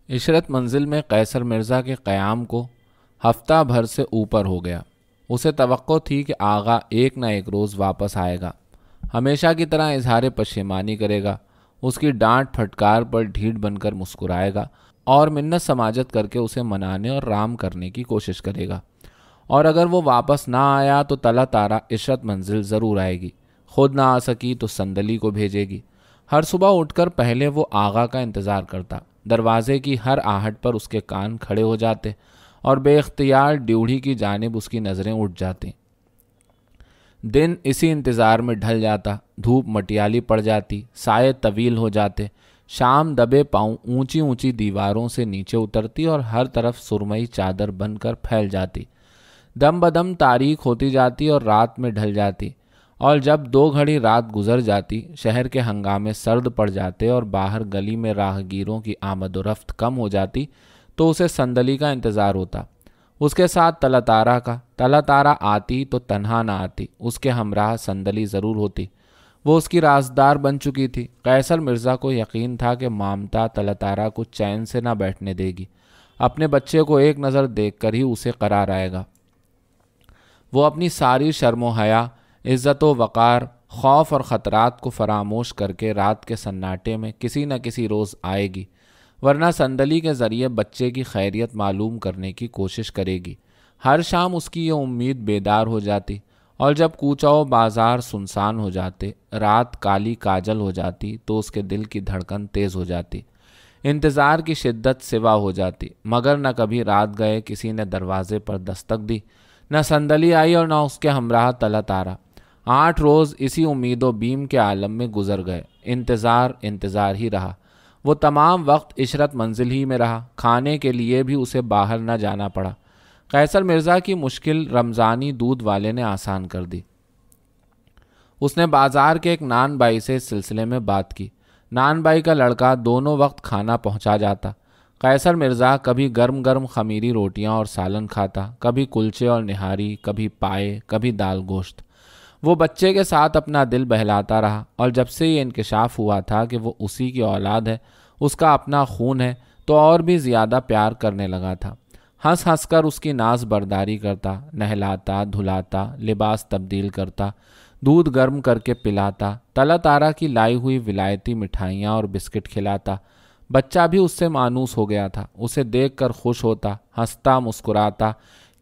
عشرت منزل میں قیصر مرزا کے قیام کو ہفتہ بھر سے اوپر ہو گیا۔ اسے توقع تھی کہ آغا ایک نہ ایک روز واپس آئے گا، ہمیشہ کی طرح اظہار پشیمانی کرے گا، اس کی ڈانٹ پھٹکار پر ڈھیٹ بن کر مسکرائے گا اور منت سماجت کر کے اسے منانے اور رام کرنے کی کوشش کرے گا۔ اور اگر وہ واپس نہ آیا تو تلا تارا عشرت منزل ضرور آئے گی، خود نہ آ سکی تو سندلی کو بھیجے گی۔ ہر صبح اٹھ کر پہلے وہ آغا کا انتظار کرتا، دروازے کی ہر آہٹ پر اس کے کان کھڑے ہو جاتے اور بے اختیار ڈیوڑھی کی جانب اس کی نظریں اٹھ جاتی۔ دن اسی انتظار میں ڈھل جاتا، دھوپ مٹیالی پڑ جاتی، سائے طویل ہو جاتے، شام دبے پاؤں اونچی اونچی دیواروں سے نیچے اترتی اور ہر طرف سرمئی چادر بن کر پھیل جاتی، دم بدم تاریک ہوتی جاتی اور رات میں ڈھل جاتی۔ اور جب 2 گھڑی رات گزر جاتی، شہر کے ہنگامے سرد پڑ جاتے اور باہر گلی میں راہگیروں کی آمد و رفت کم ہو جاتی تو اسے سندلی کا انتظار ہوتا، اس کے ساتھ تلا تارا کا۔ تلا تارا آتی تو تنہا نہ آتی، اس کے ہمراہ سندلی ضرور ہوتی، وہ اس کی رازدار بن چکی تھی۔ قیصر مرزا کو یقین تھا کہ مامتا تلا تارا کو چین سے نہ بیٹھنے دے گی، اپنے بچے کو ایک نظر دیکھ کر ہی اسے قرار آئے گا۔ وہ اپنی ساری شرم و حیا، عزت و وقار، خوف اور خطرات کو فراموش کر کے رات کے سناٹے میں کسی نہ کسی روز آئے گی، ورنہ سندلی کے ذریعے بچے کی خیریت معلوم کرنے کی کوشش کرے گی۔ ہر شام اس کی یہ امید بیدار ہو جاتی، اور جب کوچہ و بازار سنسان ہو جاتے، رات کالی کاجل ہو جاتی تو اس کے دل کی دھڑکن تیز ہو جاتی، انتظار کی شدت سوا ہو جاتی، مگر نہ کبھی رات گئے کسی نے دروازے پر دستک دی، نہ سندلی آئی اور نہ اس کے ہمراہ تلا تارا۔ 8 روز اسی امید و بیم کے عالم میں گزر گئے، انتظار ہی رہا۔ وہ تمام وقت عشرت منزل ہی میں رہا، کھانے کے لیے بھی اسے باہر نہ جانا پڑا۔ قیصر مرزا کی مشکل رمضانی دودھ والے نے آسان کر دی۔ اس نے بازار کے ایک نان بائی سے اس سلسلے میں بات کی۔ نان بائی کا لڑکا دونوں وقت کھانا پہنچا جاتا۔ قیصر مرزا کبھی گرم گرم خمیری روٹیاں اور سالن کھاتا، کبھی کلچے اور نہاری، کبھی پائے، کبھی دال گوشت۔ وہ بچے کے ساتھ اپنا دل بہلاتا رہا، اور جب سے یہ انکشاف ہوا تھا کہ وہ اسی کی اولاد ہے، اس کا اپنا خون ہے، تو اور بھی زیادہ پیار کرنے لگا تھا۔ ہنس ہنس کر اس کی ناز برداری کرتا، نہلاتا، دھلاتا، لباس تبدیل کرتا، دودھ گرم کر کے پلاتا، تلا تارا کی لائی ہوئی ولایتی مٹھائیاں اور بسکٹ کھلاتا۔ بچہ بھی اس سے مانوس ہو گیا تھا، اسے دیکھ کر خوش ہوتا، ہنستا، مسکراتا،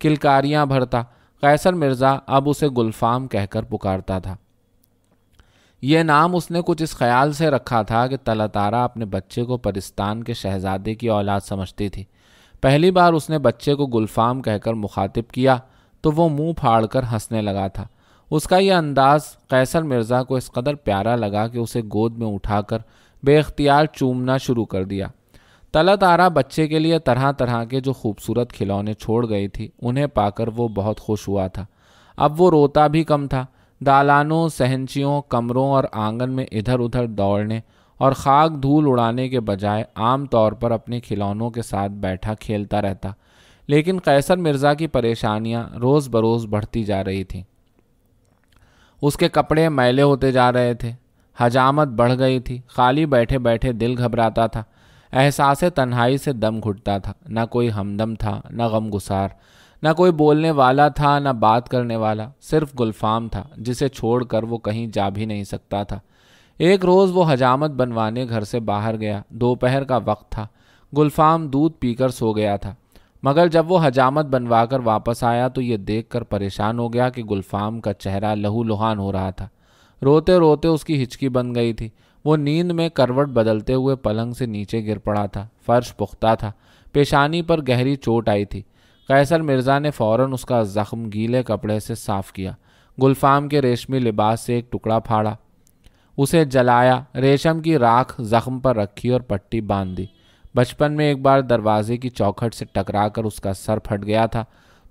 کلکاریاں بھرتا۔ قیصر مرزا اب اسے گلفام کہہ کر پکارتا تھا۔ یہ نام اس نے کچھ اس خیال سے رکھا تھا کہ تلا تارا اپنے بچے کو پرستان کے شہزادے کی اولاد سمجھتی تھی۔ پہلی بار اس نے بچے کو گلفام کہہ کر مخاطب کیا تو وہ منہ پھاڑ کر ہنسنے لگا تھا۔ اس کا یہ انداز قیصر مرزا کو اس قدر پیارا لگا کہ اسے گود میں اٹھا کر بے اختیار چومنا شروع کر دیا۔ تلا تارا بچے کے لیے طرح طرح کے جو خوبصورت کھلونے چھوڑ گئی تھی، انہیں پا کر وہ بہت خوش ہوا تھا۔ اب وہ روتا بھی کم تھا۔ دالانوں، سہنچیوں، کمروں اور آنگن میں ادھر ادھر دوڑنے اور خاک دھول اڑانے کے بجائے عام طور پر اپنے کھلونوں کے ساتھ بیٹھا کھیلتا رہتا۔ لیکن قیصر مرزا کی پریشانیاں روز بروز بڑھتی جا رہی تھیں۔ اس کے کپڑے میلے ہوتے جا رہے تھے، حجامت بڑھ گئی تھی، خالی بیٹھے بیٹھے دل گھبراتا تھا، احساس تنہائی سے دم گھٹتا تھا، نہ کوئی ہمدم تھا، نہ غم گسار، نہ کوئی بولنے والا تھا، نہ بات کرنے والا، صرف گلفام تھا جسے چھوڑ کر وہ کہیں جا بھی نہیں سکتا تھا۔ ایک روز وہ حجامت بنوانے گھر سے باہر گیا، دوپہر کا وقت تھا، گلفام دودھ پی کر سو گیا تھا، مگر جب وہ حجامت بنوا کر واپس آیا تو یہ دیکھ کر پریشان ہو گیا کہ گلفام کا چہرہ لہو لہان ہو رہا تھا۔ روتے روتے اس کی ہچکی بن گئی تھی۔ وہ نیند میں کروٹ بدلتے ہوئے پلنگ سے نیچے گر پڑا تھا، فرش پختہ تھا، پیشانی پر گہری چوٹ آئی تھی۔ قیصر مرزا نے فوراً اس کا زخم گیلے کپڑے سے صاف کیا، گلفام کے ریشمی لباس سے ایک ٹکڑا پھاڑا، اسے جلایا، ریشم کی راکھ زخم پر رکھی اور پٹی باندھ دی۔ بچپن میں ایک بار دروازے کی چوکھٹ سے ٹکرا کر اس کا سر پھٹ گیا تھا،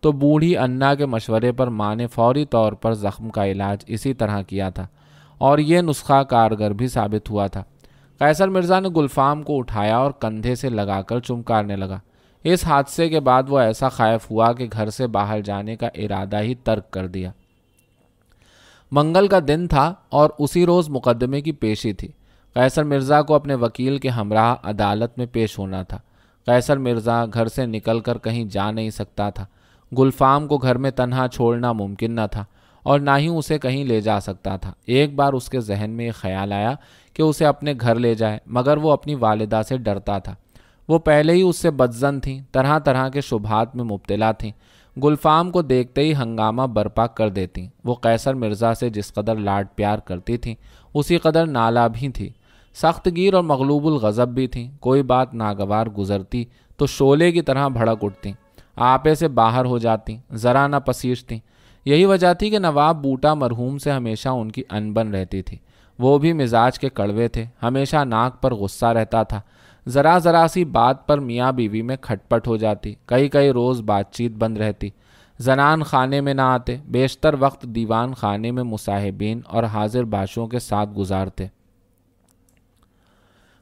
تو بوڑھی انا کے مشورے پر ماں نے فوری طور پر زخم کا علاج اسی طرح کیا تھا، اور یہ نسخہ کارگر بھی ثابت ہوا تھا۔ قیصر مرزا نے گلفام کو اٹھایا اور کندھے سے لگا کر چمکارنے لگا۔ اس حادثے کے بعد وہ ایسا خائف ہوا کہ گھر سے باہر جانے کا ارادہ ہی ترک کر دیا۔ منگل کا دن تھا اور اسی روز مقدمے کی پیشی تھی۔ قیصر مرزا کو اپنے وکیل کے ہمراہ عدالت میں پیش ہونا تھا۔ قیصر مرزا گھر سے نکل کر کہیں جا نہیں سکتا تھا۔ گلفام کو گھر میں تنہا چھوڑنا ممکن نہ تھا اور نہ ہی اسے کہیں لے جا سکتا تھا۔ ایک بار اس کے ذہن میں یہ خیال آیا کہ اسے اپنے گھر لے جائے، مگر وہ اپنی والدہ سے ڈرتا تھا۔ وہ پہلے ہی اس سے بدظن تھیں، طرح طرح کے شبہات میں مبتلا تھیں۔ گلفام کو دیکھتے ہی ہنگامہ برپا کر دیتیں۔ وہ قیصر مرزا سے جس قدر لاڈ پیار کرتی تھیں اسی قدر نالا بھی تھی، سخت گیر اور مغلوب الغضب بھی تھیں۔ کوئی بات ناگوار گزرتی تو شعلے کی طرح بھڑک اٹھتیں، آپے سے باہر ہو جاتیں، ذرا نہ پسیجتیں۔ یہی وجہ تھی کہ نواب بوٹا مرحوم سے ہمیشہ ان کی انبن رہتی تھی۔ وہ بھی مزاج کے کڑوے تھے، ہمیشہ ناک پر غصہ رہتا تھا۔ ذرا ذرا سی بات پر میاں بیوی میں کھٹ پٹ ہو جاتی، کئی روز بات چیت بند رہتی۔ زنان خانے میں نہ آتے، بیشتر وقت دیوان خانے میں مصاحبین اور حاضر باشوں کے ساتھ گزارتے۔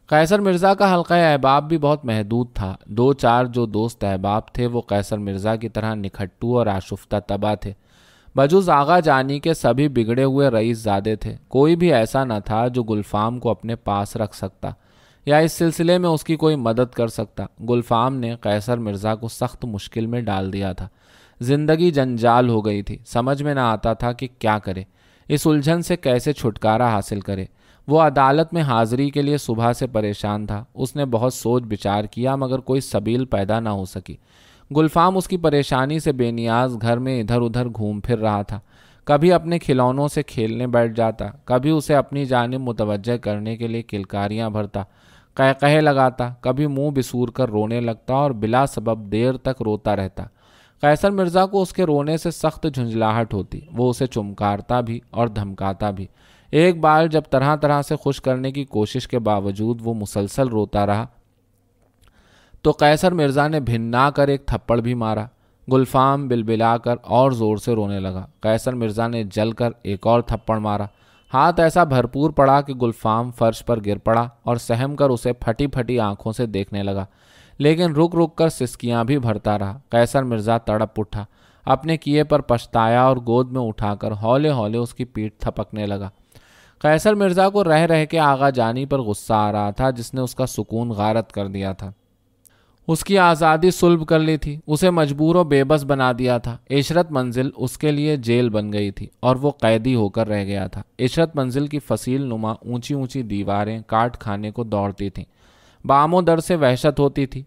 قیصر مرزا کا حلقہ احباب بھی بہت محدود تھا۔ دو چار جو دوست احباب تھے وہ قیصر مرزا کی طرح نکھٹو اور آشفتہ طبع تھے۔ بجز آغا جانی کے سبھی بگڑے ہوئے رئیس زادے تھے۔ کوئی بھی ایسا نہ تھا جو گلفام کو اپنے پاس رکھ سکتا یا اس سلسلے میں اس کی کوئی مدد کر سکتا۔ گلفام نے قیصر مرزا کو سخت مشکل میں ڈال دیا تھا۔ زندگی جنجال ہو گئی تھی، سمجھ میں نہ آتا تھا کہ کیا کرے، اس الجھن سے کیسے چھٹکارا حاصل کرے۔ وہ عدالت میں حاضری کے لیے صبح سے پریشان تھا۔ اس نے بہت سوچ بچار کیا مگر کوئی سبیل پیدا نہ ہو سکی۔ گلفام اس کی پریشانی سے بے نیاز گھر میں ادھر ادھر گھوم پھر رہا تھا۔ کبھی اپنے کھلونوں سے کھیلنے بیٹھ جاتا، کبھی اسے اپنی جانب متوجہ کرنے کے لیے کلکاریاں بھرتا، قہقہے لگاتا، کبھی منہ بسور کر رونے لگتا اور بلا سبب دیر تک روتا رہتا۔ قیصر مرزا کو اس کے رونے سے سخت جھنجھلاہٹ ہوتی۔ وہ اسے چمکارتا بھی اور دھمکاتا بھی۔ ایک بار جب طرح طرح سے خوش کرنے کی کوشش کے باوجود وہ مسلسل روتا رہا تو قیصر مرزا نے بھنا کر ایک تھپڑ بھی مارا۔ گلفام بلبلا کر اور زور سے رونے لگا۔ قیصر مرزا نے جل کر ایک اور تھپڑ مارا۔ ہاتھ ایسا بھرپور پڑا کہ گلفام فرش پر گر پڑا اور سہم کر اسے پھٹی پھٹی آنکھوں سے دیکھنے لگا، لیکن رک رک کر سسکیاں بھی بھرتا رہا۔ قیصر مرزا تڑپ اٹھا، اپنے کیے پر پچھتایا اور گود میں اٹھا کر ہولے ہولے اس کی پیٹھ تھپکنے لگا۔ قیصر مرزا کو رہ رہ کے آغا جانی پر غصہ آ رہا تھا جس نے اس کا سکون غارت کر دیا تھا، اس کی آزادی سلب کر لی تھی، اسے مجبور و بے بس بنا دیا تھا۔ عشرت منزل اس کے لیے جیل بن گئی تھی اور وہ قیدی ہو کر رہ گیا تھا۔ عشرت منزل کی فصیل نما اونچی اونچی دیواریں کاٹ کھانے کو دوڑتی تھیں، بام و در سے وحشت ہوتی تھی۔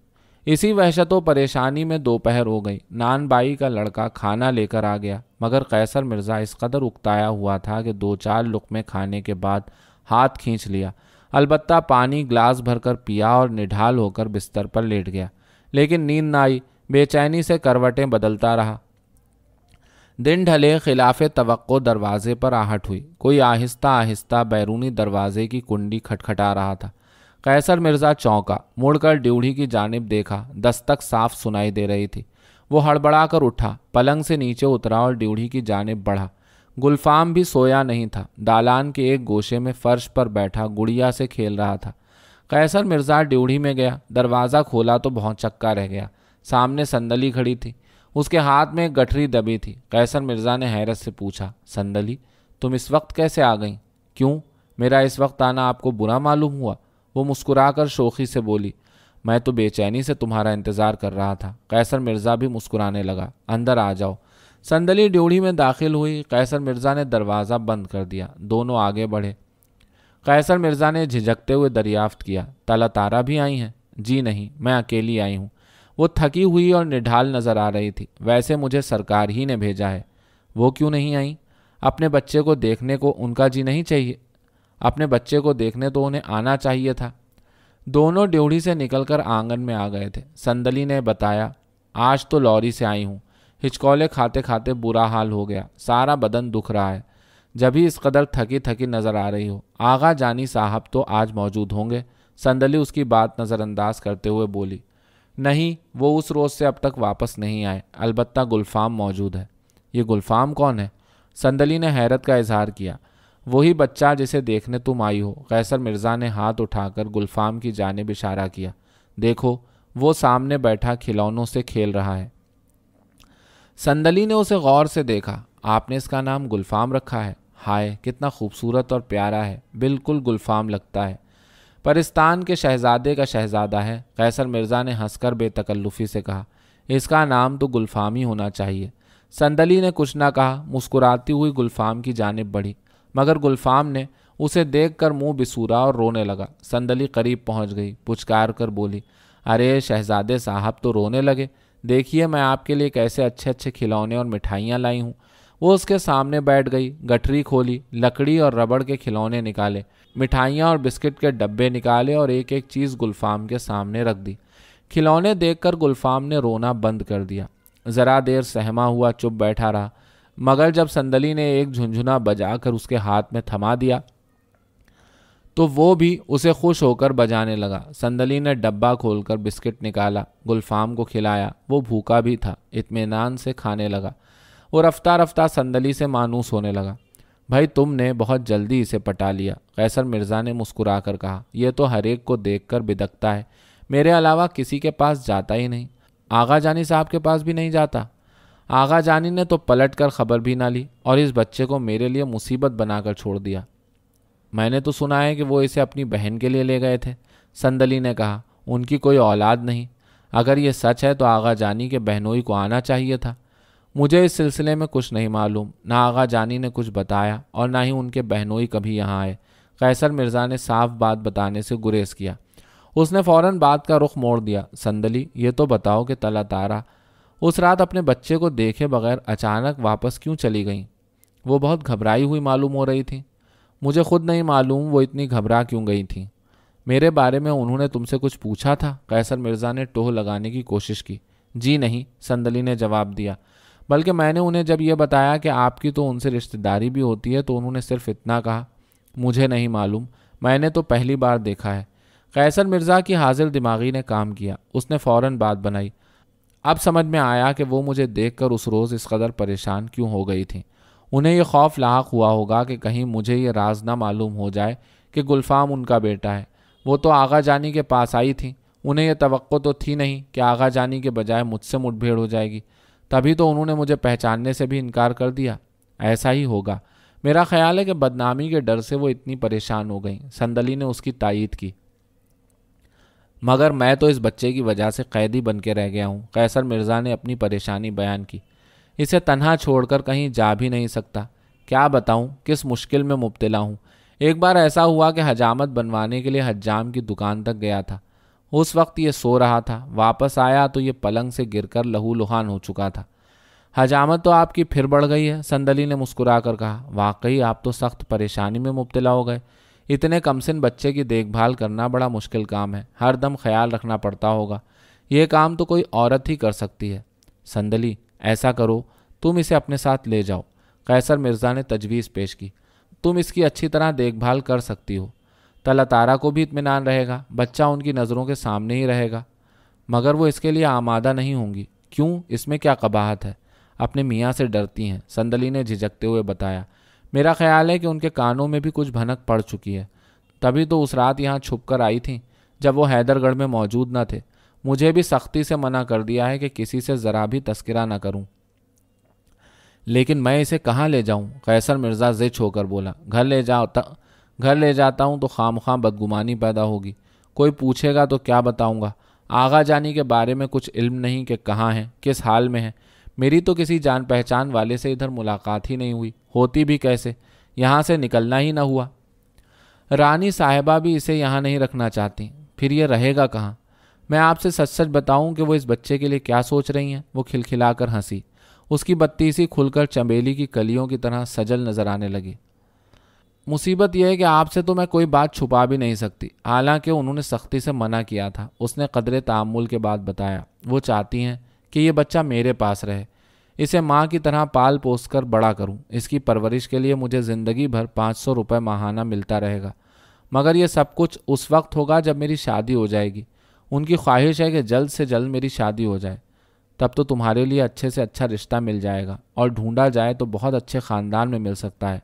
اسی وحشت و پریشانی میں دوپہر ہو گئی۔ نان بائی کا لڑکا کھانا لے کر آ گیا، مگر قیصر مرزا اس قدر اکتایا ہوا تھا کہ دو چار لقمے کھانے کے بعد ہاتھ کھینچ لیا، البتہ پانی گلاس بھر کر پیا اور نڈھال ہو کر بستر پر لیٹ گیا، لیکن نیند نہ آئی۔ بے چینی سے کروٹیں بدلتا رہا۔ دن ڈھلے، خلاف توقع دروازے پر آہٹ ہوئی۔ کوئی آہستہ آہستہ بیرونی دروازے کی کنڈی کھٹکھٹا رہا تھا۔ قیصر مرزا چونکا، مڑ کر ڈیوڑھی کی جانب دیکھا، دستک صاف سنائی دے رہی تھی۔ وہ ہڑبڑا کر اٹھا، پلنگ سے نیچے اترا اور ڈیوڑھی کی جانب بڑھا۔ گلفام بھی سویا نہیں تھا، دالان کے ایک گوشے میں فرش پر بیٹھا گڑیا سے کھیل رہا تھا۔ قیصر مرزا ڈیوڑھی میں گیا، دروازہ کھولا تو بہت چکا رہ گیا۔ سامنے صندلی کھڑی تھی، اس کے ہاتھ میں ایک گٹھری دبی تھی۔ قیصر مرزا نے حیرت سے پوچھا، صندلی تم اس وقت کیسے آ گئیں؟ کیوں، میرا اس وقت آنا آپ کو برا معلوم ہوا؟ وہ مسکرا کر شوخی سے بولی، میں تو بے چینی سے تمہارا انتظار کر رہا تھا۔ قیصر مرزا بھی مسکرانے لگا، اندر آ جاؤ۔ صندلی ڈیوڑھی میں داخل ہوئی۔ قیصر مرزا نے دروازہ بند کر دیا، دونوں آگے بڑھے۔ قیصر مرزا نے جھجکتے ہوئے دریافت کیا، تالا تارا بھی آئی ہیں؟ جی نہیں، میں اکیلی آئی ہوں۔ وہ تھکی ہوئی اور نڈھال نظر آ رہی تھی۔ ویسے مجھے سرکار ہی نے بھیجا ہے۔ وہ کیوں نہیں آئیں؟ اپنے بچے کو دیکھنے کو ان کا جی نہیں چاہیے؟ اپنے بچے کو دیکھنے تو انہیں آنا چاہیے تھا۔ دونوں ڈیوڑھی سے نکل کر آنگن میں آ گئے تھے۔ صندلی نے بتایا، آج تو لوری سے آئی ہوں، ہچکولے کھاتے کھاتے برا حال ہو گیا، سارا بدن دکھ رہا ہے۔ جبھی اس قدر تھکی تھکی نظر آ رہی ہو۔ آغا جانی صاحب تو آج موجود ہوں گے؟ صندلی اس کی بات نظر انداز کرتے ہوئے بولی، نہیں، وہ اس روز سے اب تک واپس نہیں آئے، البتہ گلفام موجود ہے۔ یہ گلفام کون ہے؟ صندلی نے حیرت کا اظہار کیا۔ وہی بچہ جسے دیکھنے تم آئی ہو۔ قیصر مرزا نے ہاتھ اٹھا کر گلفام کی جانب اشارہ کیا، دیکھو وہ سامنے بیٹھا کھلونوں سے کھیل رہا ہے۔ صندلی نے اسے غور سے دیکھا، آپ نے اس کا نام گلفام رکھا ہے؟ ہائے کتنا خوبصورت اور پیارا ہے، بالکل گلفام لگتا ہے۔ پرستان کے شہزادے کا شہزادہ ہے، قیصر مرزا نے ہنس کر بے تکلفی سے کہا۔ اس کا نام تو گلفام ہی ہونا چاہیے۔ سندلی نے کچھ نہ کہا، مسکراتی ہوئی گلفام کی جانب بڑھی، مگر گلفام نے اسے دیکھ کر منہ بسورا اور رونے لگا۔ سندلی قریب پہنچ گئی، پچکار کر بولی، ارے شہزادے صاحب تو رونے لگے، دیکھیے میں آپ کے لیے کیسے اچھے اچھے کھلونے اور مٹھائیاں لائی ہوں۔ وہ اس کے سامنے بیٹھ گئی، گٹھری کھولی، لکڑی اور ربڑ کے کھلونے نکالے، مٹھائیاں اور بسکٹ کے ڈبے نکالے اور ایک ایک چیز گلفام کے سامنے رکھ دی۔ کھلونے دیکھ کر گلفام نے رونا بند کر دیا، ذرا دیر سہما ہوا چپ بیٹھا رہا، مگر جب سندلی نے ایک جھنجھنا بجا کر اس کے ہاتھ میں تھما دیا تو وہ بھی اسے خوش ہو کر بجانے لگا۔ سندلی نے ڈبہ کھول کر بسکٹ نکالا، گلفام کو کھلایا، وہ بھوکا بھی تھا، اطمینان سے کھانے لگا۔ وہ رفتہ رفتہ سندلی سے مانوس ہونے لگا۔ بھائی تم نے بہت جلدی اسے پٹا لیا، قیصر مرزا نے مسکرا کر کہا۔ یہ تو ہر ایک کو دیکھ کر بدکتا ہے، میرے علاوہ کسی کے پاس جاتا ہی نہیں، آغا جانی صاحب کے پاس بھی نہیں جاتا۔ آغا جانی نے تو پلٹ کر خبر بھی نہ لی اور اس بچے کو میرے لیے مصیبت بنا کر چھوڑ دیا۔ میں نے تو سنا ہے کہ وہ اسے اپنی بہن کے لیے لے گئے تھے، سندلی نے کہا۔ ان کی کوئی اولاد نہیں۔ اگر یہ سچ ہے تو آغا جانی کے بہنوئی کو آنا چاہیے تھا۔ مجھے اس سلسلے میں کچھ نہیں معلوم، نہ آغا جانی نے کچھ بتایا اور نہ ہی ان کے بہنوئی کبھی یہاں آئے۔ قیصر مرزا نے صاف بات بتانے سے گریز کیا۔ اس نے فوراً بات کا رخ موڑ دیا۔ سندلی یہ تو بتاؤ کہ تلا تارا اس رات اپنے بچے کو دیکھے بغیر اچانک واپس کیوں چلی گئیں؟ وہ بہت گھبرائی ہوئی معلوم ہو رہی تھی۔ مجھے خود نہیں معلوم وہ اتنی گھبرا کیوں گئی تھیں۔ میرے بارے میں انہوں نے تم سے کچھ پوچھا تھا؟ قیصر مرزا نے ٹوہ لگانے کی کوشش کی۔ جی نہیں، سندلی نے جواب دیا، بلکہ میں نے انہیں جب یہ بتایا کہ آپ کی تو ان سے رشتہ داری بھی ہوتی ہے تو انہوں نے صرف اتنا کہا، مجھے نہیں معلوم، میں نے تو پہلی بار دیکھا ہے۔ قیصر مرزا کی حاضر دماغی نے کام کیا، اس نے فوراً بات بنائی۔ اب سمجھ میں آیا کہ وہ مجھے دیکھ کر اس روز اس قدر پریشان کیوں ہو گئی تھیں۔ انہیں یہ خوف لاحق ہوا ہوگا کہ کہیں مجھے یہ راز نہ معلوم ہو جائے کہ گلفام ان کا بیٹا ہے۔ وہ تو آغا جانی کے پاس آئی تھیں، انہیں یہ توقع تو تھی نہیں کہ آغا جانی کے بجائے مجھ سے مٹ بھیڑ ہو جائے گی، تبھی تو انہوں نے مجھے پہچاننے سے بھی انکار کر دیا۔ ایسا ہی ہوگا، میرا خیال ہے کہ بدنامی کے ڈر سے وہ اتنی پریشان ہو گئیں۔ سندلی نے اس کی تائید کی۔ مگر میں تو اس بچے کی وجہ سے قیدی بن کے رہ گیا ہوں، قیصر مرزا نے اپنی پریشانی بیان کی۔ اسے تنہا چھوڑ کر کہیں جا بھی نہیں سکتا، کیا بتاؤں کس مشکل میں مبتلا ہوں۔ ایک بار ایسا ہوا کہ حجامت بنوانے کے لیے حجام کی دکان تک گیا تھا، اس وقت یہ سو رہا تھا، واپس آیا تو یہ پلنگ سے گر کر لہو لہان ہو چکا تھا۔ حجامت تو آپ کی پھر بڑھ گئی ہے، سندلی نے مسکرا کر کہا۔ واقعی آپ تو سخت پریشانی میں مبتلا ہو گئے، اتنے کمسن بچے کی دیکھ بھال کرنا بڑا مشکل کام ہے، ہر دم خیال رکھنا پڑتا ہوگا، یہ کام تو کوئی عورت ہی کر سکتی ہے۔ سندلی ایسا کرو، تم اسے اپنے ساتھ لے جاؤ، قیصر مرزا نے تجویز پیش کی، تم اس کی اچھی طرح دیکھ بھال کر سکتی ہو، تلا تارا کو بھی اطمینان رہے گا، بچہ ان کی نظروں کے سامنے ہی رہے گا۔ مگر وہ اس کے لیے آمادہ نہیں ہوں گی۔ کیوں؟ اس میں کیا قباحت ہے؟ اپنے میاں سے ڈرتی ہیں، سندلی نے جھجکتے ہوئے بتایا۔ میرا خیال ہے کہ ان کے کانوں میں بھی کچھ بھنک پڑ چکی ہے، تبھی تو اس رات یہاں چھپ کر آئی تھیں جب وہ حیدر گڑھ میں موجود نہ تھے۔ مجھے بھی سختی سے منع کر دیا ہے کہ کسی سے ذرا بھی تذکرہ نہ کروں۔ لیکن میں اسے کہاں لے جاؤں؟ قیصر مرزا ضج ہو کر بولا۔ گھر لے جاتا ہوں تو خواہ بدگمانی پیدا ہوگی، کوئی پوچھے گا تو کیا بتاؤں گا؟ آغا جانی کے بارے میں کچھ علم نہیں کہ کہاں ہیں، کس حال میں ہیں۔ میری تو کسی جان پہچان والے سے ادھر ملاقات ہی نہیں ہوئی، ہوتی بھی کیسے، یہاں سے نکلنا ہی نہ ہوا۔ رانی صاحبہ بھی اسے یہاں نہیں رکھنا چاہتی، پھر یہ رہے گا کہاں؟ میں آپ سے سچ سچ بتاؤں کہ وہ اس بچے کے لیے کیا سوچ رہی ہیں؟ وہ کھلکھلا کر ہنسی، اس کی بتیسی کھل کر چنبیلی کی کلیوں کی طرح سجل نظر آنے لگی۔ مصیبت یہ ہے کہ آپ سے تو میں کوئی بات چھپا بھی نہیں سکتی، حالانکہ انہوں نے سختی سے منع کیا تھا۔ اس نے قدرے تعامل کے بعد بتایا، وہ چاہتی ہیں کہ یہ بچہ میرے پاس رہے، اسے ماں کی طرح پال پوس کر بڑا کروں، اس کی پرورش کے لیے مجھے زندگی بھر 500 روپے ماہانہ ملتا رہے گا، مگر یہ سب کچھ اس وقت ہوگا جب میری شادی ہو جائے گی۔ ان کی خواہش ہے کہ جلد سے جلد میری شادی ہو جائے، تب تو تمہارے لیے اچھے سے اچھا رشتہ مل جائے گا، اور ڈھونڈا جائے تو بہت اچھے خاندان میں مل سکتا ہے۔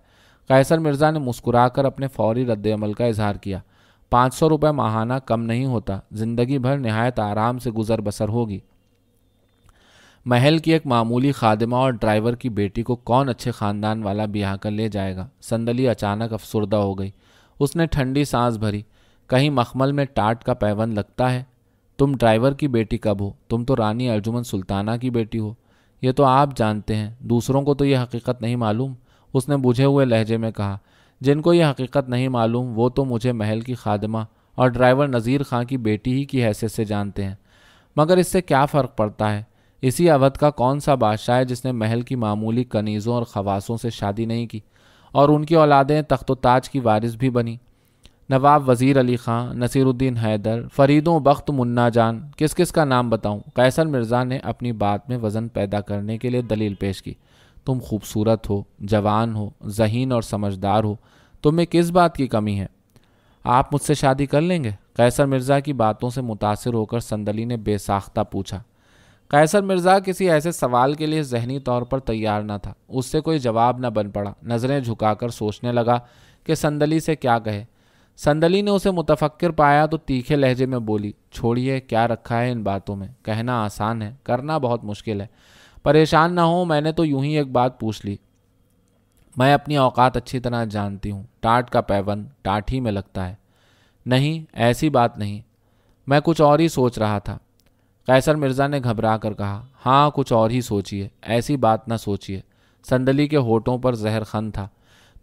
قیصر مرزا نے مسکرا کر اپنے فوری رد عمل کا اظہار کیا۔ 500 روپے ماہانہ کم نہیں ہوتا، زندگی بھر نہایت آرام سے گزر بسر ہوگی۔ محل کی ایک معمولی خادمہ اور ڈرائیور کی بیٹی کو کون اچھے خاندان والا بیاہ کر لے جائے گا؟ سندلی اچانک افسردہ ہو گئی، اس نے ٹھنڈی سانس بھری۔ کہیں مخمل میں ٹاٹ کا پیوند لگتا ہے؟ تم ڈرائیور کی بیٹی کب ہو؟ تم تو رانی ارجمن سلطانہ کی بیٹی ہو۔ یہ تو آپ جانتے ہیں، دوسروں کو تو یہ حقیقت نہیں معلوم، اس نے بجھے ہوئے لہجے میں کہا۔ جن کو یہ حقیقت نہیں معلوم وہ تو مجھے محل کی خادمہ اور ڈرائیور نذیر خان کی بیٹی ہی کی حیثیت سے جانتے ہیں، مگر اس سے کیا فرق پڑتا ہے؟ اسی اودھ کا کون سا بادشاہ ہے جس نے محل کی معمولی کنیزوں اور خواصوں سے شادی نہیں کی اور ان کی اولادیں تخت و تاج کی وارث بھی بنی؟ نواب وزیر علی خان، نصیر الدین حیدر، فرید و بخت منا جان، کس کس کا نام بتاؤں؟ قیصر مرزا نے اپنی بات میں وزن پیدا کرنے کے لیے دلیل پیش کی۔ تم خوبصورت ہو، جوان ہو، ذہین اور سمجھدار ہو، تم میں کس بات کی کمی ہے؟ آپ مجھ سے شادی کر لیں گے؟ قیصر مرزا کی باتوں سے متاثر ہو کر سندلی نے بے ساختہ پوچھا۔ قیصر مرزا کسی ایسے سوال کے لیے ذہنی طور پر تیار نہ تھا، اس سے کوئی جواب نہ بن پڑا۔ نظریں جھکا کر سوچنے لگا کہ سندلی سے کیا کہے۔ سندلی نے اسے متفکر پایا تو تیکھے لہجے میں بولی، چھوڑیے، کیا رکھا ہے ان باتوں میں؟ کہنا آسان ہے، کرنا بہت مشکل ہے۔ پریشان نہ ہو، میں نے تو یوں ہی ایک بات پوچھ لی۔ میں اپنی اوقات اچھی طرح جانتی ہوں، ٹاٹ کا پیوند ٹاٹ ہی میں لگتا ہے۔ نہیں، ایسی بات نہیں، میں کچھ اور ہی سوچ رہا تھا۔ قیصر مرزا نے گھبرا کر کہا۔ ہاں، کچھ اور ہی سوچیے، ایسی بات نہ سوچیے۔ سندلی کے ہونٹوں پر زہر خند تھا۔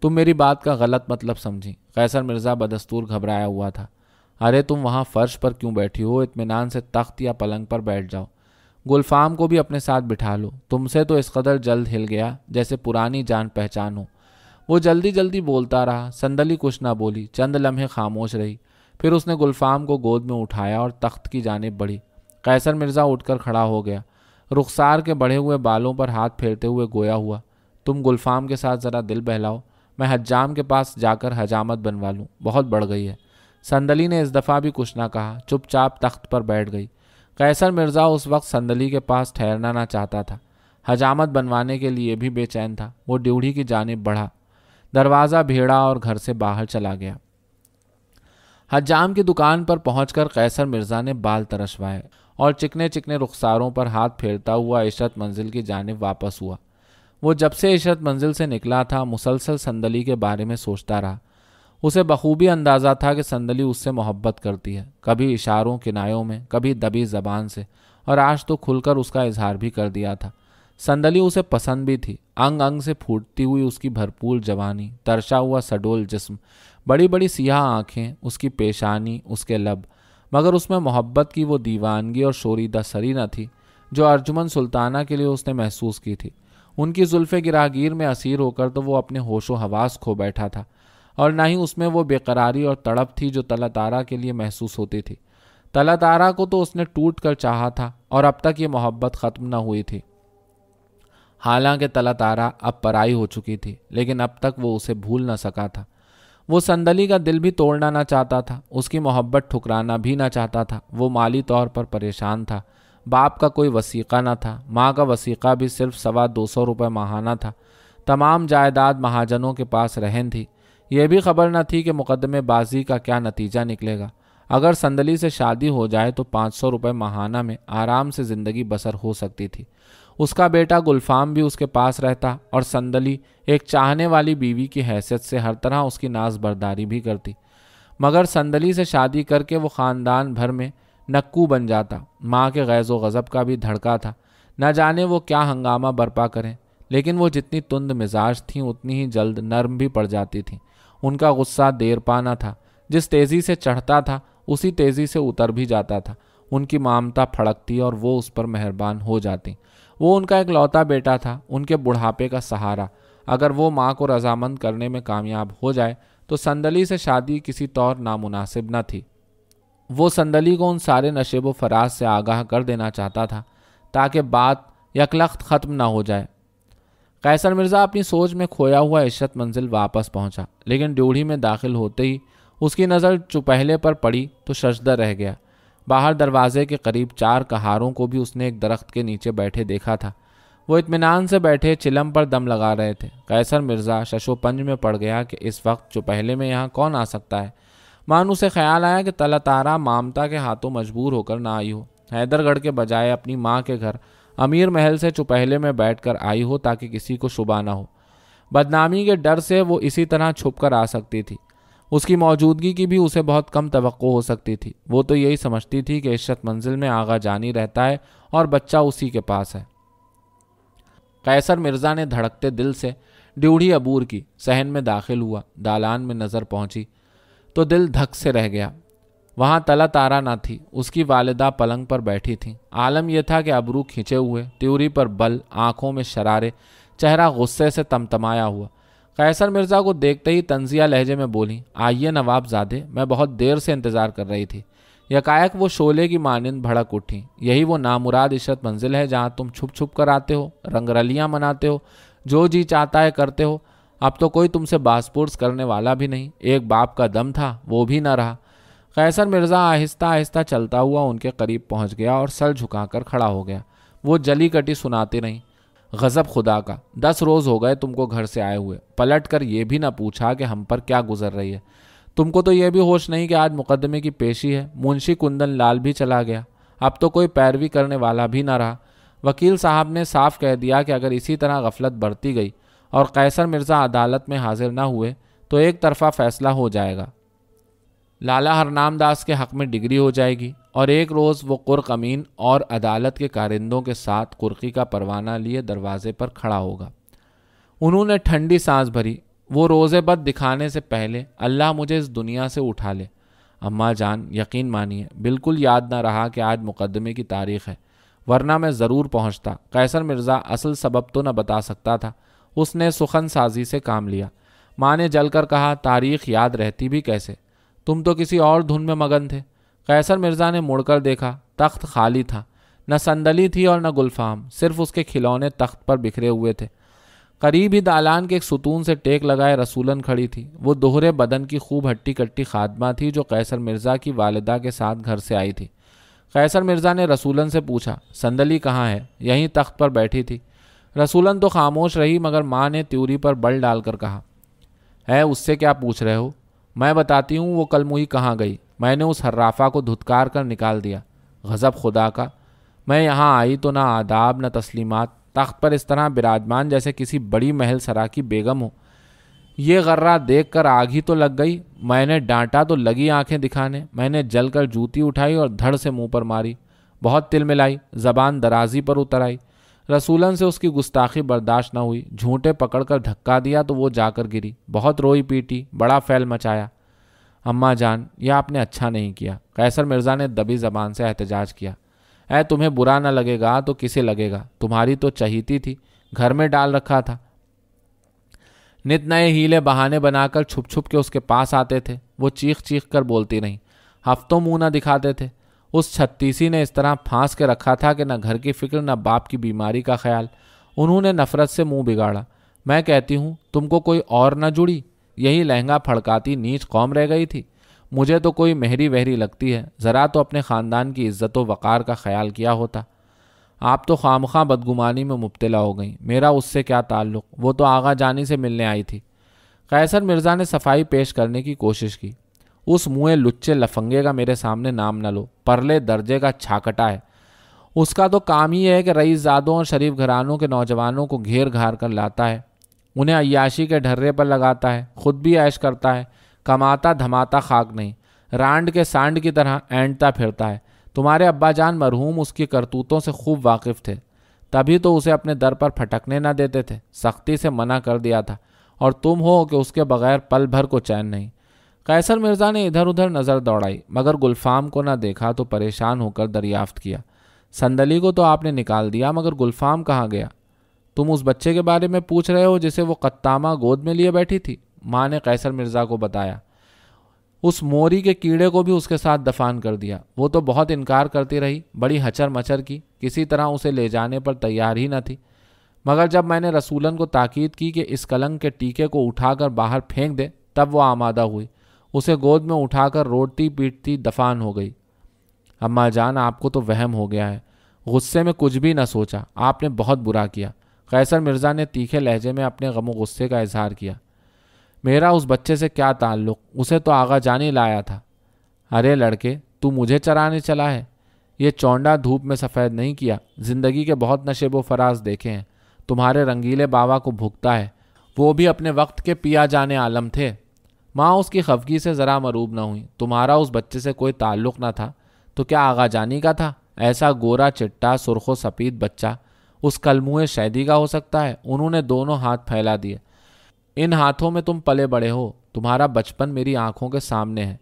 تم میری بات کا غلط مطلب سمجھی۔ قیصر مرزا بدستور گھبرایا ہوا تھا۔ ارے تم وہاں فرش پر کیوں بیٹھی ہو؟ اطمینان سے تخت یا پلنگ پر بیٹھ جاؤ۔ گلفام کو بھی اپنے ساتھ بٹھا لو۔ تم سے تو اس قدر جلد ہل گیا جیسے پرانی جان پہچان ہو۔ وہ جلدی جلدی بولتا رہا۔ سندلی کچھ نہ بولی، چند لمحے خاموش رہی، پھر اس نے گلفام کو گود میں اٹھایا اور تخت کی جانب بڑھی۔ قیصر مرزا اٹھ کر کھڑا ہو گیا، رخسار کے بڑھے ہوئے بالوں پر ہاتھ پھیرتے ہوئے گویا ہوا، تم گلفام کے ساتھ ذرا دل بہلاؤ، میں حجام کے پاس جا کر حجامت بنوا لوں، بہت بڑھ گئی ہے۔ سندلی نے اس دفعہ بھی کچھ نہ کہا، چپ چاپ تخت پر بیٹھ گئی۔ قیصر مرزا اس وقت سندلی کے پاس ٹھہرنا نہ چاہتا تھا، حجامت بنوانے کے لیے بھی بے چین تھا۔ وہ ڈیوڑھی کی جانب بڑھا، دروازہ بھیڑا اور گھر سے باہر چلا گیا۔ حجام کی دکان پر پہنچ کر قیصر مرزا نے بال ترشوائے اور چکنے چکنے رخساروں پر ہاتھ پھیرتا ہوا عشرت منزل کی جانب واپس ہوا۔ وہ جب سے عشرت منزل سے نکلا تھا مسلسل سندلی کے بارے میں سوچتا رہا۔ اسے بخوبی اندازہ تھا کہ سندلی اس سے محبت کرتی ہے، کبھی اشاروں کنایوں میں، کبھی دبی زبان سے، اور آج تو کھل کر اس کا اظہار بھی کر دیا تھا۔ سندلی اسے پسند بھی تھی، انگ انگ سے پھوٹتی ہوئی اس کی بھرپور جوانی، ترشا ہوا سڈول جسم، بڑی بڑی سیاہ آنکھیں، اس کی پیشانی، اس کے لب، مگر اس میں محبت کی وہ دیوانگی اور شوریدہ سری نہ تھی جو ارجمن سلطانہ کے لیے اس نے محسوس کی تھی۔ ان کی زلف گراگیر میں اسیر ہو کر تو وہ اپنے ہوش و حواس کھو بیٹھا تھا، اور نہ ہی اس میں وہ بے قراری اور تڑپ تھی جو طلعت آرا کے لیے محسوس ہوتی تھی۔ طلعت آرا کو تو اس نے ٹوٹ کر چاہا تھا اور اب تک یہ محبت ختم نہ ہوئی تھی۔ حالانکہ طلعت آرا اب پرائی ہو چکی تھی، لیکن اب تک وہ اسے بھول نہ سکا تھا۔ وہ سندلی کا دل بھی توڑنا نہ چاہتا تھا، اس کی محبت ٹھکرانا بھی نہ چاہتا تھا۔ وہ مالی طور پر پریشان تھا، باپ کا کوئی وثیقہ نہ تھا، ماں کا وثیقہ بھی صرف 225 روپے ماہانہ تھا۔ تمام جائیداد مہاجنوں کے پاس رہن تھی۔ یہ بھی خبر نہ تھی کہ مقدمے بازی کا کیا نتیجہ نکلے گا۔ اگر سندلی سے شادی ہو جائے تو 500 روپے ماہانہ میں آرام سے زندگی بسر ہو سکتی تھی۔ اس کا بیٹا گلفام بھی اس کے پاس رہتا اور سندلی ایک چاہنے والی بیوی کی حیثیت سے ہر طرح اس کی ناز برداری بھی کرتی۔ مگر سندلی سے شادی کر کے وہ خاندان بھر میں نکو بن جاتا۔ ماں کے غیظ و غضب کا بھی دھڑکا تھا، نہ جانے وہ کیا ہنگامہ برپا کریں، لیکن وہ جتنی تند مزاج تھیں اتنی ہی جلد نرم بھی پڑ جاتی تھیں۔ ان کا غصہ دیر پانا تھا، جس تیزی سے چڑھتا تھا اسی تیزی سے اتر بھی جاتا تھا۔ ان کی مامتا پھڑکتی اور وہ اس پر مہربان ہو جاتی۔ وہ ان کا ایک لوتا بیٹا تھا، ان کے بڑھاپے کا سہارا۔ اگر وہ ماں کو رضامند کرنے میں کامیاب ہو جائے تو سندلی سے شادی کسی طور نامناسب نہ تھی۔ وہ سندلی کو ان سارے نشیب و فراز سے آگاہ کر دینا چاہتا تھا تاکہ بات یکلخت ختم نہ ہو جائے۔ قیصر مرزا اپنی سوچ میں کھویا ہوا عشرت منزل واپس پہنچا، لیکن ڈیوڑھی میں داخل ہوتے ہی اس کی نظر چوپہلے پر پڑی تو ششدر رہ گیا۔ باہر دروازے کے قریب 4 کہاروں کو بھی اس نے ایک درخت کے نیچے بیٹھے دیکھا تھا۔ وہ اطمینان سے بیٹھے چلم پر دم لگا رہے تھے۔ قیصر مرزا شش و پنج میں پڑ گیا کہ اس وقت چوپہلے میں یہاں کون آ سکتا ہے۔ مان اسے خیال آیا کہ طلعت آرا مامتا کے ہاتھوں مجبور ہو کر نہ آئی ہو، حیدر گڑھ کے بجائے اپنی ماں کے گھر امیر محل سے چوپہلے میں بیٹھ کر آئی ہو تاکہ کسی کو شبہ نہ ہو۔ بدنامی کے ڈر سے وہ اسی طرح چھپ کر آ سکتی تھی۔ اس کی موجودگی کی بھی اسے بہت کم توقع ہو سکتی تھی۔ وہ تو یہی سمجھتی تھی کہ عشرت منزل میں آغا جانی رہتا ہے اور بچہ اسی کے پاس ہے۔ قیصر مرزا نے دھڑکتے دل سے ڈیوڑھی عبور کی، صحن میں داخل ہوا۔ دالان میں نظر پہنچی تو دل دھک سے رہ گیا۔ وہاں تلا تارا نہ تھی، اس کی والدہ پلنگ پر بیٹھی تھیں۔ عالم یہ تھا کہ ابرو کھینچے ہوئے، تیوری پر بل، آنکھوں میں شرارے، چہرہ غصے سے تمتمایا ہوا۔ قیصر مرزا کو دیکھتے ہی طنزیہ لہجے میں بولی، آئیے نواب زادے، میں بہت دیر سے انتظار کر رہی تھی۔ یکایک وہ شعلے کی مانند بھڑک اٹھی، یہی وہ نامراد عشرت منزل ہے جہاں تم چھپ چھپ کر آتے ہو، رنگ رلیاں مناتے ہو، جو جی چاہتا ہے کرتے ہو۔ اب تو کوئی تم سے باس پرس کرنے والا بھی نہیں۔ ایک باپ کا دم تھا، وہ بھی نہ رہا۔ قیصر مرزا آہستہ آہستہ چلتا ہوا ان کے قریب پہنچ گیا اور سر جھکا کر کھڑا ہو گیا۔ وہ جلی کٹی سناتی رہیں، غضب خدا کا، 10 روز ہو گئے تم کو گھر سے آئے ہوئے، پلٹ کر یہ بھی نہ پوچھا کہ ہم پر کیا گزر رہی ہے۔ تم کو تو یہ بھی ہوش نہیں کہ آج مقدمے کی پیشی ہے۔ منشی کندن لال بھی چلا گیا، اب تو کوئی پیروی کرنے والا بھی نہ رہا۔ وکیل صاحب نے صاف کہہ دیا کہ اگر اسی طرح غفلت بڑھتی گئی اور قیصر مرزا عدالت میں حاضر نہ ہوئے تو ایک طرفہ فیصلہ ہو جائے گا۔ لالا ہرنام داس کے حق میں ڈگری ہو جائے گی اور ایک روز وہ قرق امین اور عدالت کے کارندوں کے ساتھ قرقی کا پروانہ لیے دروازے پر کھڑا ہوگا۔ انہوں نے ٹھنڈی سانس بھری۔ وہ روزے بد دکھانے سے پہلے اللہ مجھے اس دنیا سے اٹھا لے۔ اماں جان یقین مانیے بالکل یاد نہ رہا کہ آج مقدمے کی تاریخ ہے، ورنہ میں ضرور پہنچتا۔ قیصر مرزا اصل سبب تو نہ بتا سکتا تھا، اس نے سخن سازی سے کام لیا۔ ماں نے جل کر کہا، تاریخ یاد رہتی بھی کیسے، تم تو کسی اور دھن میں مگن تھے۔ قیصر مرزا نے مڑ کر دیکھا، تخت خالی تھا، نہ صندلی تھی اور نہ گلفام، صرف اس کے کھلونے تخت پر بکھرے ہوئے تھے۔ قریب ہی دالان کے ایک ستون سے ٹیک لگائے رسولن کھڑی تھی۔ وہ دوہرے بدن کی خوب ہٹی کٹی خادمہ تھی جو قیصر مرزا کی والدہ کے ساتھ گھر سے آئی تھی۔ قیصر مرزا نے رسولن سے پوچھا، صندلی کہاں ہے؟ یہیں تخت پر بیٹھی تھی۔ رسولن تو خاموش رہی، مگر ماں نے تیوری پر بل ڈال کر کہا، ہے اس سے کیا پوچھ رہے ہو؟ میں بتاتی ہوں وہ کل موئی کہاں گئی، میں نے اس حرافہ کو دھتکار کر نکال دیا۔ غضب خدا کا، میں یہاں آئی تو نہ آداب نہ تسلیمات، تخت پر اس طرح براجمان جیسے کسی بڑی محل سرا کی بیگم ہو۔ یہ غرہ دیکھ کر آگ ہی تو لگ گئی۔ میں نے ڈانٹا تو لگی آنکھیں دکھانے، میں نے جل کر جوتی اٹھائی اور دھڑ سے منہ پر ماری، بہت تل ملائی، زبان درازی پر اتر آئی۔ رسولن سے اس کی گستاخی برداشت نہ ہوئی، جھونٹے پکڑ کر دھکا دیا تو وہ جا کر گری، بہت روئی پیٹی، بڑا فیل مچایا۔ اماں جان یہ آپ نے اچھا نہیں کیا، قیصر مرزا نے دبی زبان سے احتجاج کیا۔ اے تمہیں برا نہ لگے گا تو کسے لگے گا، تمہاری تو چہیتی تھی، گھر میں ڈال رکھا تھا۔ نت نئے ہیلے بہانے بنا کر چھپ چھپ کے اس کے پاس آتے تھے۔ وہ چیخ چیخ کر بولتی نہیں، ہفتوں منہ نہ دکھاتے تھے۔ اس چھتیسی نے اس طرح پھانس کے رکھا تھا کہ نہ گھر کی فکر نہ باپ کی بیماری کا خیال۔ انہوں نے نفرت سے منہ بگاڑا۔ میں کہتی ہوں تم کو کوئی اور نہ جڑی، یہی لہنگا پھڑکاتی نیچ قوم رہ گئی تھی۔ مجھے تو کوئی مہری وہری لگتی ہے، ذرا تو اپنے خاندان کی عزت و وقار کا خیال کیا ہوتا۔ آپ تو خامخواہ بدگمانی میں مبتلا ہو گئیں، میرا اس سے کیا تعلق، وہ تو آغا جانی سے ملنے آئی تھی۔ قیصر مرزا نے صفائی پیش کرنے کی کوشش کی۔ اس منہ لچے لفنگے کا میرے سامنے نام نہ لو، پرلے درجے کا چھاکٹا ہے۔ اس کا تو کام ہی ہے کہ رئیس زادوں اور شریف گھرانوں کے نوجوانوں کو گھیر گھار کر لاتا ہے، انہیں عیاشی کے ڈھرے پر لگاتا ہے، خود بھی عیش کرتا ہے، کماتا دھماتا خاک نہیں، رانڈ کے سانڈ کی طرح اینٹتا پھرتا ہے۔ تمہارے ابا جان مرحوم اس کی کرتوتوں سے خوب واقف تھے، تبھی تو اسے اپنے در پر پھٹکنے نہ دیتے تھے، سختی سے منع کر دیا تھا، اور تم ہو کہ اس کے بغیر پل بھر کو چین نہیں۔ قیصر مرزا نے ادھر ادھر نظر دوڑائی، مگر گلفام کو نہ دیکھا تو پریشان ہو کر دریافت کیا، صندلی کو تو آپ نے نکال دیا، مگر گلفام کہاں گیا؟ تم اس بچے کے بارے میں پوچھ رہے ہو جسے وہ قطامہ گود میں لیے بیٹھی تھی؟ ماں نے قیصر مرزا کو بتایا۔ اس موری کے کیڑے کو بھی اس کے ساتھ دفن کر دیا۔ وہ تو بہت انکار کرتی رہی، بڑی ہچر مچر کی، کسی طرح اسے لے جانے پر تیار ہی نہ تھی، مگر جب میں نے رسولن کو تاکید کی کہ اس کلنک کے ٹیکے کو اٹھا کر باہر پھینک دے، تب وہ آمادہ ہوئی، اسے گود میں اٹھا کر روٹتی پیٹتی دفن ہو گئی۔ اماں جان آپ کو تو وہم ہو گیا ہے، غصے میں کچھ بھی نہ سوچا، آپ نے بہت برا کیا۔ قیصر مرزا نے تیکھے لہجے میں اپنے غم و غصے کا اظہار کیا۔ میرا اس بچے سے کیا تعلق، اسے تو آغا جانی لایا تھا۔ ارے لڑکے، تو مجھے چرانے چلا ہے؟ یہ چونڈا دھوپ میں سفید نہیں کیا، زندگی کے بہت نشیب و فراز دیکھے ہیں، تمہارے رنگیلے باوا کو بھگتا ہے، وہ بھی اپنے وقت کے پیا جانے عالم تھے۔ ماں اس کی خفگی سے ذرا مروب نہ ہوئی۔ تمہارا اس بچے سے کوئی تعلق نہ تھا تو کیا آغا جانی کا تھا؟ ایسا گورا چٹا سرخ و سفید بچہ اس کلموئے شیدی کا ہو سکتا ہے؟ انہوں نے دونوں ہاتھ پھیلا دیے۔ ان ہاتھوں میں تم پلے بڑے ہو، تمہارا بچپن میری آنکھوں کے سامنے ہے۔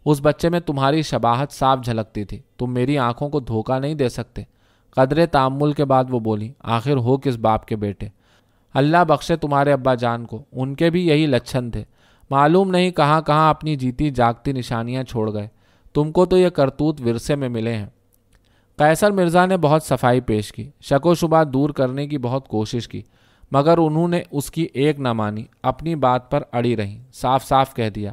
اس بچے میں تمہاری شباہت صاف جھلکتی تھی، تم میری آنکھوں کو دھوکہ نہیں دے سکتے۔ قدرے تأمل کے بعد وہ بولی، آخر ہو کس باپ کے بیٹے؟ اللہ بخشے تمہارے ابا جان کو، ان کے بھی یہی لچھن تھے، معلوم نہیں کہاں کہاں اپنی جیتی جاگتی نشانیاں چھوڑ گئے۔ تم کو تو یہ کرتوت ورثے میں ملے ہیں۔ قیصر مرزا نے بہت صفائی پیش کی، شک و شبہ دور کرنے کی بہت کوشش کی، مگر انہوں نے اس کی ایک نہ مانی، اپنی بات پر اڑی رہیں۔ صاف صاف کہہ دیا،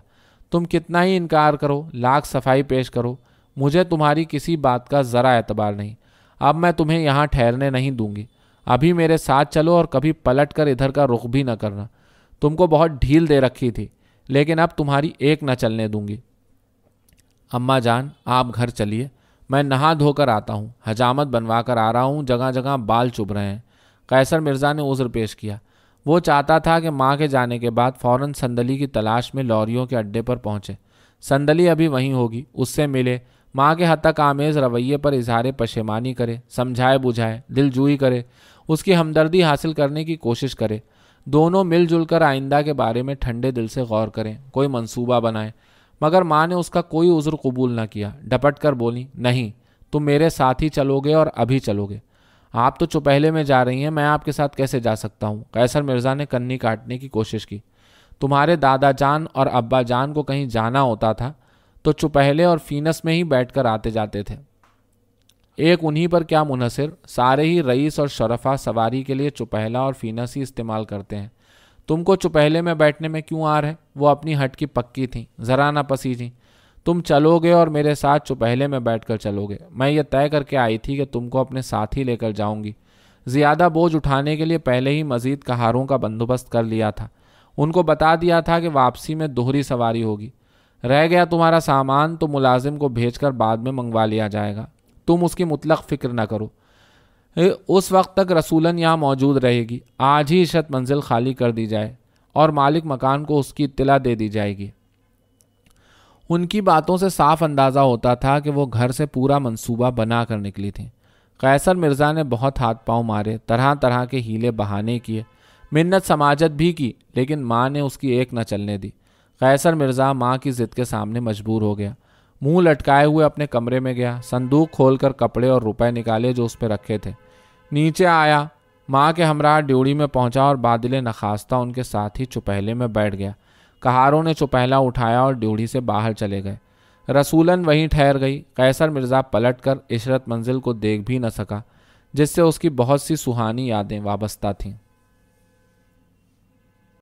تم کتنا ہی انکار کرو، لاکھ صفائی پیش کرو، مجھے تمہاری کسی بات کا ذرا اعتبار نہیں۔ اب میں تمہیں یہاں ٹھہرنے نہیں دوں گی، ابھی میرے ساتھ چلو اور کبھی پلٹ کر ادھر کا رخ بھی نہ کرنا۔ تم کو بہت ڈھیل دے رکھی تھی، لیکن اب تمہاری ایک نہ چلنے دوں گی۔ اماں جان آپ گھر چلیے، میں نہا دھو کر آتا ہوں، حجامت بنوا کر آ رہا ہوں، جگہ جگہ بال چبھ رہے ہیں۔ قیصر مرزا نے عذر پیش کیا۔ وہ چاہتا تھا کہ ماں کے جانے کے بعد فوراً سندلی کی تلاش میں لوریوں کے اڈے پر پہنچے۔ سندلی ابھی وہیں ہوگی، اس سے ملے، ماں کے ہتک آمیز رویے پر اظہار پشیمانی کرے، سمجھائے بجھائے، دل جوئی کرے، اس کی ہمدردی حاصل کرنے کی کوشش کرے۔ دونوں مل جل کر آئندہ کے بارے میں ٹھنڈے دل سے غور کریں، کوئی منصوبہ بنائیں۔ مگر ماں نے اس کا کوئی عذر قبول نہ کیا، ڈپٹ کر بولی، نہیں، تم میرے ساتھ ہی چلو گے اور ابھی چلو گے۔ آپ تو چوپہلے میں جا رہی ہیں، میں آپ کے ساتھ کیسے جا سکتا ہوں؟ قیصر مرزا نے کنی کاٹنے کی کوشش کی۔ تمہارے دادا جان اور ابا جان کو کہیں جانا ہوتا تھا تو چوپہلے اور فینس میں ہی بیٹھ کر آتے جاتے تھے۔ ایک انہی پر کیا منحصر، سارے ہی رئیس اور شرفا سواری کے لیے چوپہلا اور فینس ہی استعمال کرتے ہیں۔ تم کو چوپہلے میں بیٹھنے میں کیوں آر ہے؟ وہ اپنی ہٹ کی پکی تھیں، ذرا نہ پسیجیں۔ تم چلو گے اور میرے ساتھ چوپہلے میں بیٹھ کر چلو گے۔ میں یہ طے کر کے آئی تھی کہ تم کو اپنے ساتھ ہی لے کر جاؤں گی۔ زیادہ بوجھ اٹھانے کے لیے پہلے ہی مزید کہاروں کا بندوبست کر لیا تھا۔ ان کو بتا دیا تھا کہ واپسی میں دوہری سواری ہوگی۔ رہ گیا تمہارا سامان تو ملازم کو بھیج کر بعد میں منگوا لیا جائے گا، تم اس کی مطلق فکر نہ کرو۔ اس وقت تک رسولن یہاں موجود رہے گی۔ آج ہی عشرت منزل خالی کر دی جائے اور مالک مکان کو اس کی اطلاع دے دی جائے گی۔ ان کی باتوں سے صاف اندازہ ہوتا تھا کہ وہ گھر سے پورا منصوبہ بنا کر نکلی تھیں۔ قیصر مرزا نے بہت ہاتھ پاؤں مارے، طرح طرح کے ہیلے بہانے کیے، منت سماجت بھی کی، لیکن ماں نے اس کی ایک نہ چلنے دی۔ قیصر مرزا ماں کی ضد کے سامنے مجبور ہو گیا، منہ لٹکائے ہوئے اپنے کمرے میں گیا، صندوق کھول کر کپڑے اور روپے نکالے جو اس پہ رکھے تھے، نیچے آیا، ماں کے ہمراہ ڈیوڑی میں پہنچا اور بادل نخواستہ ان کے ساتھ ہی چوپہلے میں بیٹھ گیا۔ کہاروں نے چوپہلا اٹھایا اور ڈیوڑی سے باہر چلے گئے۔ رسولن وہیں ٹھہر گئی۔ قیصر مرزا پلٹ کر عشرت منزل کو دیکھ بھی نہ سکا، جس سے اس کی بہت سی سہانی یادیں وابستہ تھیں۔